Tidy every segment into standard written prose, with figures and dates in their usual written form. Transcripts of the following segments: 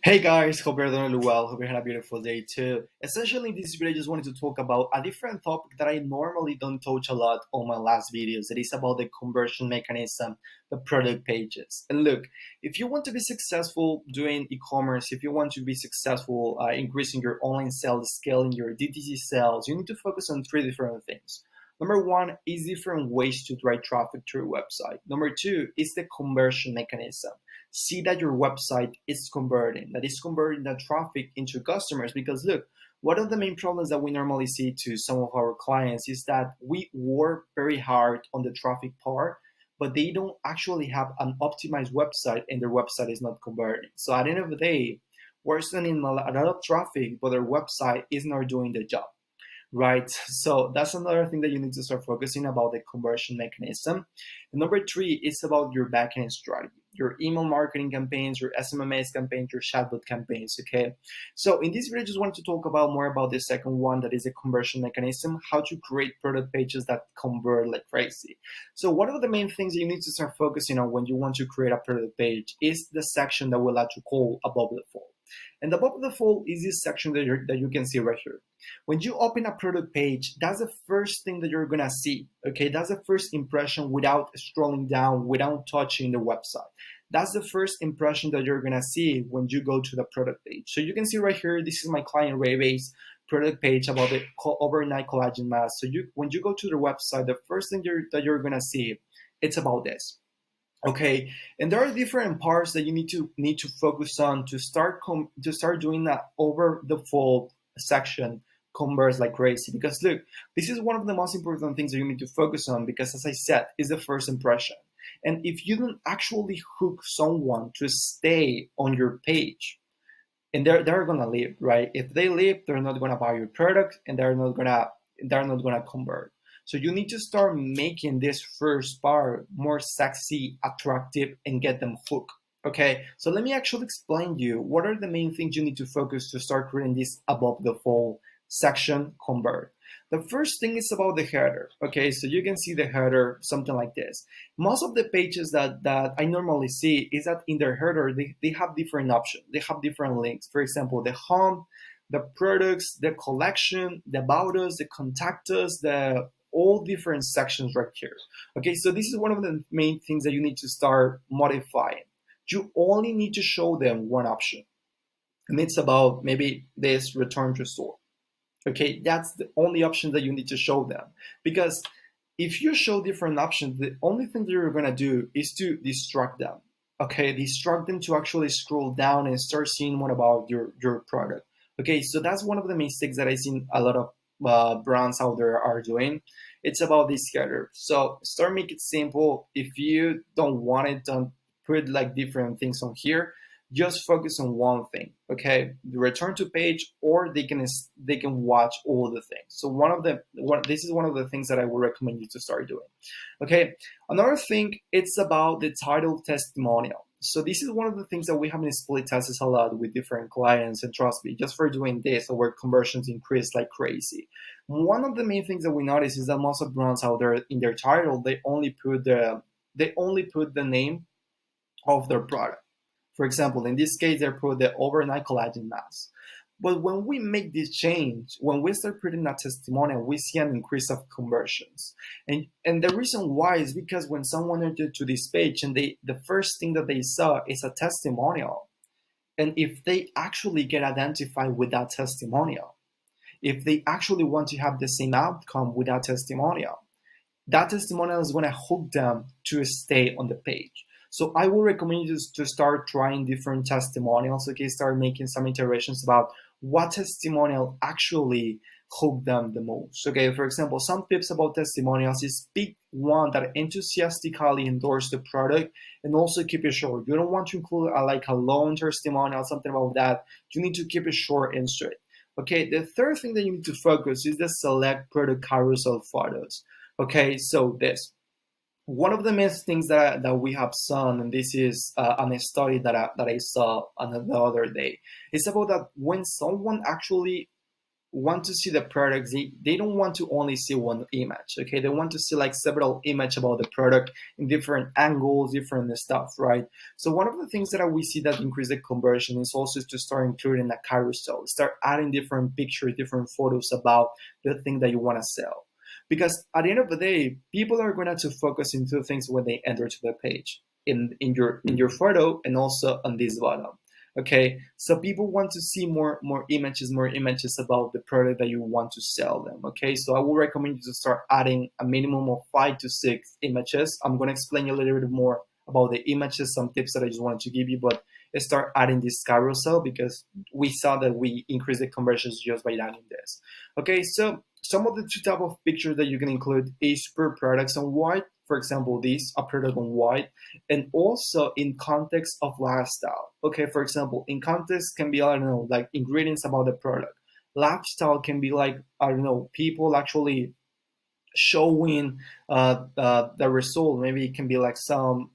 Hey guys, hope you're doing really well. Hope you had a beautiful day too. Essentially, in this video, I just wanted to talk about a different topic that I normally don't touch a lot on my last videos. It is about the conversion mechanism, the product pages. And look, if you want to be successful doing e-commerce, if you want to be successful increasing your online sales, scaling your DTC sales, you need to focus on three different things. Number one is different ways to drive traffic to your website. Number two is the conversion mechanism. See that your website is converting, that is converting the traffic into customers. Because look, one of the main problems that we normally see to some of our clients is that we work very hard on the traffic part, but they don't actually have an optimized website and their website is not converting. So at the end of the day, we're sending a lot of traffic, but their website is not doing the job. Right. So that's another thing that you need to start focusing about the conversion mechanism. And number three is about your backend strategy, your email marketing campaigns, your SMMS campaigns, your chatbot campaigns. Okay. So in this video, I just wanted to talk about more about the second one, that is a conversion mechanism, how to create product pages that convert like crazy. So one of the main things you need to start focusing on when you want to create a product page is the section that we'll to call above the fold. And above the fold is this section that you can see right here. When you open a product page, that's the first thing that you're gonna see, okay? That's the first impression without scrolling down, without touching the website. That's the first impression that you're gonna see when you go to the product page. So you can see right here, this is my client Raybase product page about the overnight collagen mask. So when you go to the website, the first thing that you're gonna see, it's about this. Okay, and there are different parts that you need to focus on to start doing that over the fold section converse like crazy. Because look, this is one of the most important things that you need to focus on, because as I said, is the first impression. And if you don't actually hook someone to stay on your page, and they're gonna leave, right? If they leave, they're not gonna buy your product, and they're not gonna convert. So you need to start making this first part more sexy, attractive, and get them hooked. Okay, so let me actually explain to you what are the main things you need to focus to start creating this above the fold section convert. The first thing is about the header. Okay, so you can see the header, something like this. Most of the pages that I normally see is that in their header, they have different options. They have different links. For example, the home, the products, the collection, the about us, the contact us, the all different sections right here. Okay, so this is one of the main things that you need to start modifying. You only need to show them one option, and it's about maybe this return to store. Okay, that's the only option that you need to show them, because if you show different options, the only thing that you're gonna do is to distract them. Okay, distract them to actually scroll down and start seeing more about your product. Okay, so that's one of the mistakes that I've seen a lot of brands out there are doing. It's about this header. So start make it simple. If you don't want it, don't put like different things on here. Just focus on one thing. Okay, the return to page, or they can watch all the things. So this is one of the things that I would recommend you to start doing. Okay, another thing, it's about the title testimonial. So this is one of the things that we have in split tests a lot with different clients, and trust me, just for doing this, our conversions increase like crazy. One of the main things that we notice is that most of brands out there in their title, they only put the name of their product. For example, in this case, they put the overnight collagen mask. But when we make this change, when we start putting a testimonial, we see an increase of conversions. And the reason why is because when someone entered to this page and the first thing that they saw is a testimonial, and if they actually get identified with that testimonial, if they actually want to have the same outcome with that testimonial is going to hook them to stay on the page. So I will recommend you to start trying different testimonials. Okay, start making some iterations about what testimonial actually hook them the most. Okay, for example, some tips about testimonials is pick one that enthusiastically endorse the product, and also keep it short. You don't want to include like a long testimonial, something about that. You need to keep it short and straight. Okay, the third thing that you need to focus is the select product carousel photos. Okay, so this. One of the main things that we have seen, and this is on a study that I saw on the other day, is about that when someone actually want to see the products, they don't want to only see one image. Okay, they want to see like several images about the product in different angles, different stuff, right? So one of the things that we see that increase the conversion is also to start including a carousel, start adding different pictures, different photos about the thing that you want to sell. Because at the end of the day, people are going to focus into things when they enter to the page, in your photo and also on this bottom. Okay, so people want to see more images about the product that you want to sell them. Okay, so I would recommend you to start adding a minimum of 5 to 6 images. I'm going to explain you a little bit more about the images, some tips that I just wanted to give you, but start adding this carousel because we saw that we increase the conversions just by adding this. Okay, so some of the two type of pictures that you can include is per products on white. For example, this a product on white, and also in context of lifestyle. Okay, for example, in context can be, I don't know, like ingredients about the product. Lifestyle can be like, I don't know, people actually showing the result. Maybe it can be like some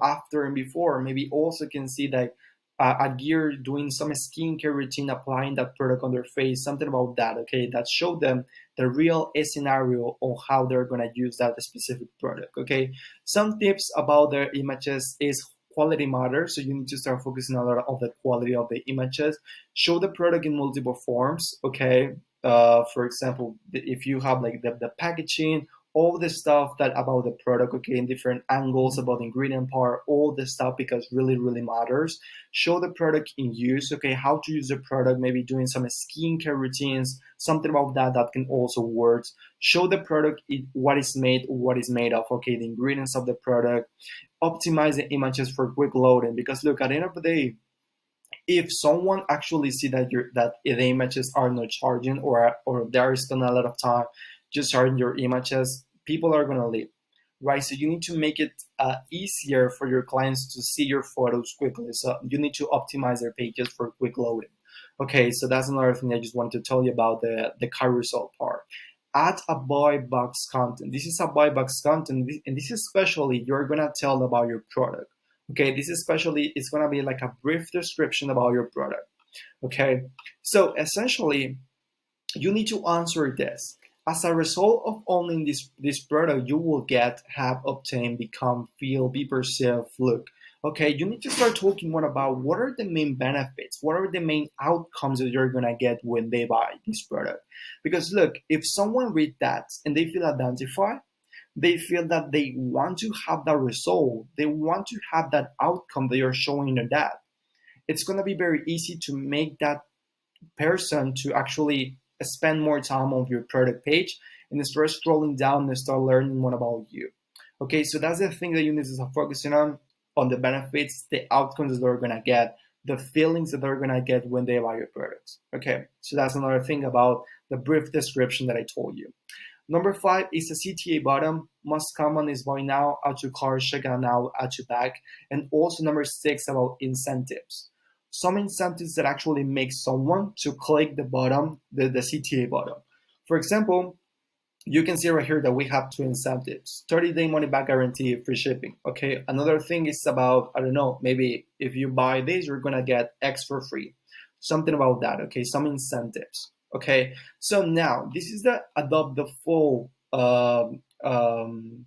after and before. Maybe also can see that a gear doing some skincare routine, applying that product on their face, something about that. Okay, that show them the real scenario on how they're gonna use that specific product. Okay, some tips about their images is quality matters, so you need to start focusing a lot on the quality of the images. Show the product in multiple forms. Okay, for example, if you have like the packaging, all the stuff that about the product, okay, in different angles about the ingredient part, all the stuff, because really matters. Show the product in use, okay, how to use the product, maybe doing some skincare routines, something about that that can also work. Show the product, what is made of, okay, the ingredients of the product. Optimize the images for quick loading, because look, at the end of the day, if someone actually see that the images are not charging, or there is still a lot of time just charging your images, people are gonna leave, right? So you need to make it easier for your clients to see your photos quickly. So you need to optimize their pages for quick loading. Okay, so that's another thing I just wanted to tell you about the carousel part. Add a buy box content. This is a buy box content, and this is especially you're gonna tell about your product. Okay, this especially is gonna be like a brief description about your product. Okay, so essentially, you need to answer this. As a result of owning this product, you will get, have, obtained, become, feel, be perceived, look. Okay, you need to start talking more about what are the main benefits, what are the main outcomes that you're gonna get when they buy this product. Because look, if someone read that and they feel identified, they feel that they want to have that result, they want to have that outcome that you're showing them that. It's gonna be very easy to make that person to actually spend more time on your product page and start scrolling down and start learning more about you. Okay, so that's the thing that you need to start focusing on the benefits, the outcomes that they're gonna get, the feelings that they're gonna get when they buy your products. Okay, so that's another thing about the brief description that I told you. Number 5 is the CTA button. Most common is buy now, add to cart, check out now, add to back. And also number 6 about incentives. Some incentives that actually make someone to click the button, the CTA button. For example, you can see right here that we have 2 incentives: 30-day money back guarantee, free shipping. Okay, another thing is about, I don't know, maybe if you buy this, you're gonna get X for free. Something about that. Okay, some incentives. Okay, so now this is the adopt the full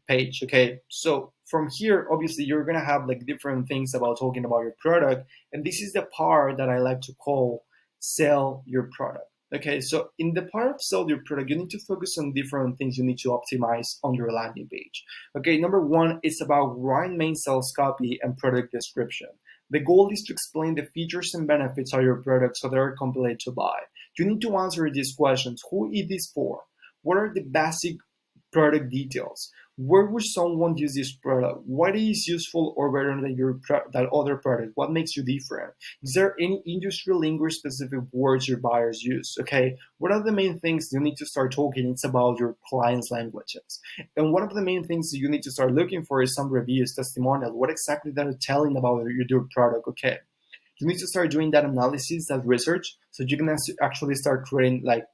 page. Okay, so from here, obviously, you're gonna have like different things about talking about your product, and this is the part that I like to call sell your product. Okay, so in the part of sell your product, you need to focus on different things you need to optimize on your landing page. Okay, number 1 is about writing main sales copy and product description. The goal is to explain the features and benefits of your product so they're complete to buy. You need to answer these questions. Who is this for? What are the basic product details? Where would someone use this product? What is useful or better than that other product? What makes you different? Is there any industry lingo specific words your buyers use? Okay, what are the main things you need to start talking? It's about your clients' languages. And one of the main things that you need to start looking for is some reviews, testimonial. What exactly they're telling about your product? Okay, you need to start doing that analysis, that research, so you can actually start creating like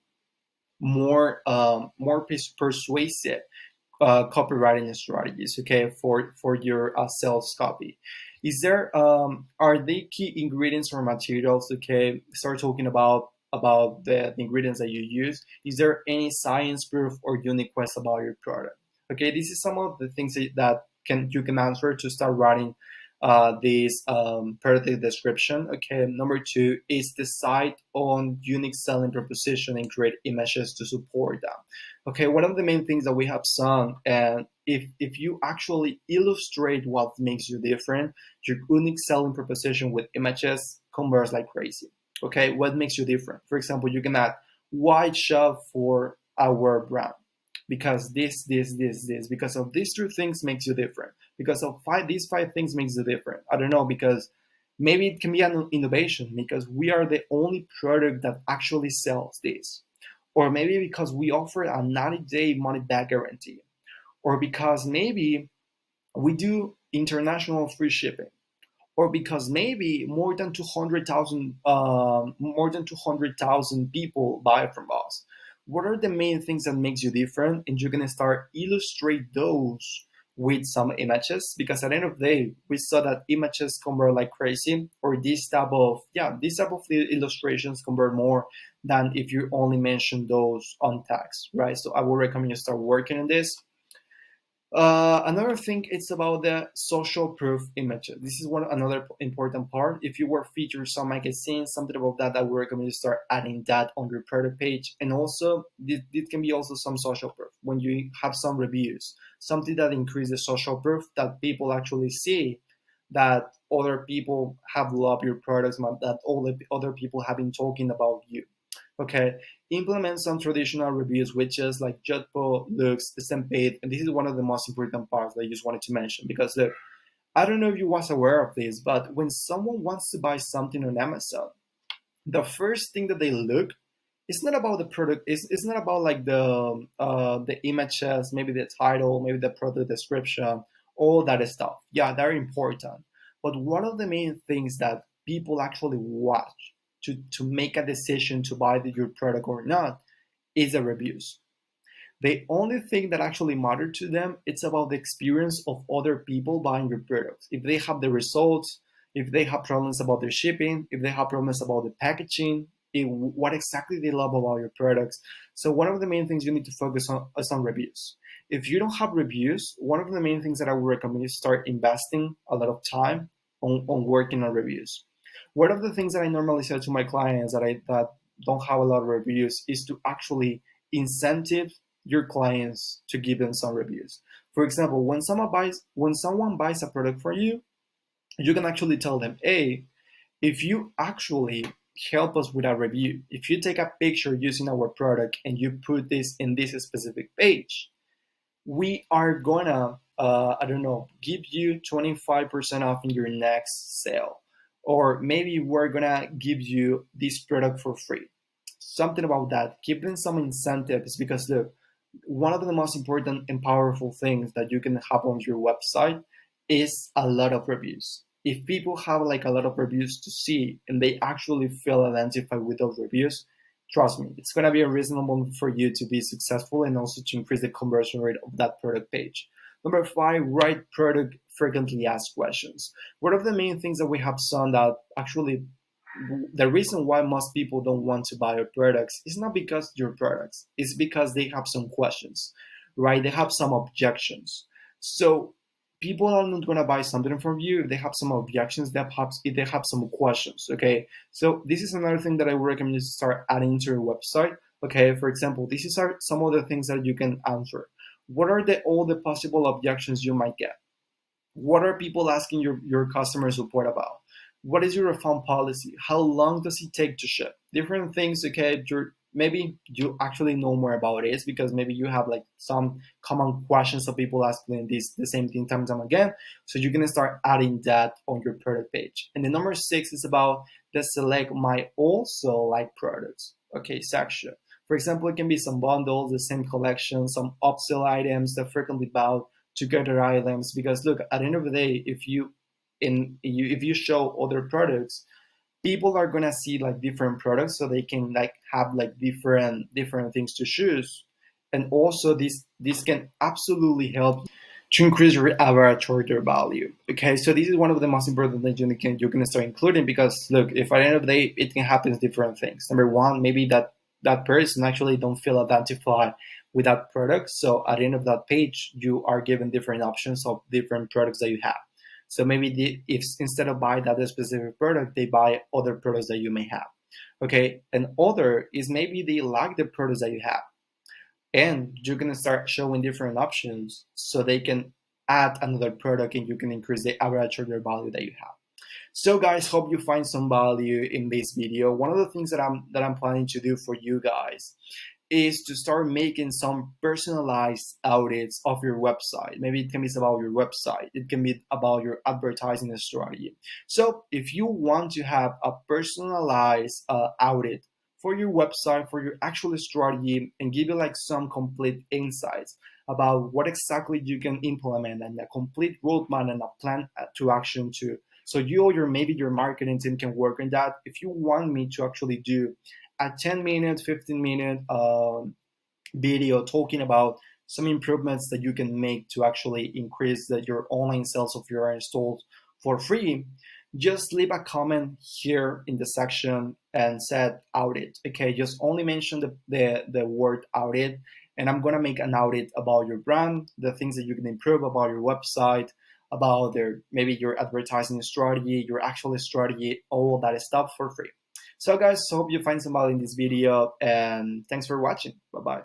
more persuasive copywriting strategies, okay, for your sales copy. Is there are they key ingredients or materials? Okay, start talking about about the ingredients that you use? Is there any science proof or unique quest about your product? Okay, this is some of the things that can you can answer to start writing this product description. Okay, number two is decide on unique selling proposition and create images to support that. Okay, one of the main things that we have seen, and if you actually illustrate what makes you different, your unique selling proposition with images converts like crazy. Okay, what makes you different? For example, you can add white shop for our brand because this because of these two things makes you different, because of these five things makes you different. I don't know, because maybe it can be an innovation because we are the only product that actually sells this, or maybe because we offer a 90-day money back guarantee, or because maybe we do international free shipping, or because maybe more than 200,000 people buy from us. What are the main things that makes you different? And you're gonna start illustrate those with some images, because at the end of the day, we saw that images convert like crazy, or this type of illustrations convert more than if you only mention those on text, right? So I would recommend you start working on this. Another thing, it's about the social proof images. This is another important part. If you were featured some magazines, something about that, I would recommend you start adding that on your product page. And also, this can be also some social proof when you have some reviews, something that increases social proof that people actually see that other people have loved your products, that all the other people have been talking about you. Okay, implement some traditional reviews, which is like Jutpo, Looks, Stampede, and this is one of the most important parts that I just wanted to mention, because look, I don't know if you was aware of this, but when someone wants to buy something on Amazon, the first thing that they look, it's not about the product, it's not about like the images, maybe the title, maybe the product description, all that stuff. Yeah, they're important, but one of the main things that people actually watch to make a decision to buy your product or not is the reviews. The only thing that actually matter to them, it's about the experience of other people buying your products. If they have the results, if they have problems about their shipping, if they have problems about the packaging, what exactly they love about your products. So one of the main things you need to focus on is on reviews. If you don't have reviews, one of the main things that I would recommend is start investing a lot of time on working on reviews. One of the things that I normally say to my clients that don't have a lot of reviews is to actually incentive your clients to give them some reviews. For example, when someone buys a product for you, you can actually tell them, hey, if you actually help us with a review, if you take a picture using our product and you put this in this specific page, we are gonna I don't know, give you 25% off in your next sale, or maybe we're gonna give you this product for free, something about that. Give them some incentives, because look, one of the most important and powerful things that you can have on your website is a lot of reviews. If people have like a lot of reviews to see and they actually feel identified with those reviews, trust me, it's going to be reasonable for you to be successful and also to increase the conversion rate of that product page. Number five, write product frequently asked questions. One of the main things that we have seen that actually the reason why most people don't want to buy your products is not because your products, it's because they have some questions, right? They have some objections. So people are not going to buy something from you if they have some objections, if they have some questions. Okay, so this is another thing that I would recommend you to start adding to your website. Okay, for example, these are some of the things that you can answer. What are all the possible objections you might get? What are people asking your customer support about? What is your refund policy? How long does it take to ship? Different things, okay? Maybe you actually know more about it because maybe you have like some common questions that people ask the same thing time and time again. So you're gonna start adding that on your product page. And the number six is about the select my also like products, okay, section. For example, it can be some bundles, the same collection, some upsell items that frequently bought together items. Because look, at the end of the day, if you show other products, people are gonna see like different products, so they can like have like different things to choose. And also this can absolutely help to increase your average order value. Okay, so this is one of the most important things you can start including, because look, if at the end of the day it can happen different things. Number one, maybe that person actually don't feel identified with that product. So at the end of that page, you are given different options of different products that you have. So maybe if instead of buy that specific product, they buy other products that you may have. Okay, and other is maybe they like the products that you have, and you're gonna start showing different options so they can add another product and you can increase the average order value that you have. So guys, hope you find some value in this video. One of the things that I'm planning to do for you guys is to start making some personalized audits of your website. Maybe it can be about your website, it can be about your advertising strategy. So if you want to have a personalized audit for your website, for your actual strategy, and give you like some complete insights about what exactly you can implement and a complete roadmap and a plan to action to, so you or maybe your marketing team can work on that. If you want me to actually do a 10-minute, 15-minute video talking about some improvements that you can make to actually increase your online sales of your installs for free, just leave a comment here in the section and said audit. Okay, just only mention the word audit, and I'm gonna make an audit about your brand, the things that you can improve about your website, about maybe your advertising strategy, your actual strategy, all that stuff for free. So guys, hope you find some value in this video, and thanks for watching. Bye bye.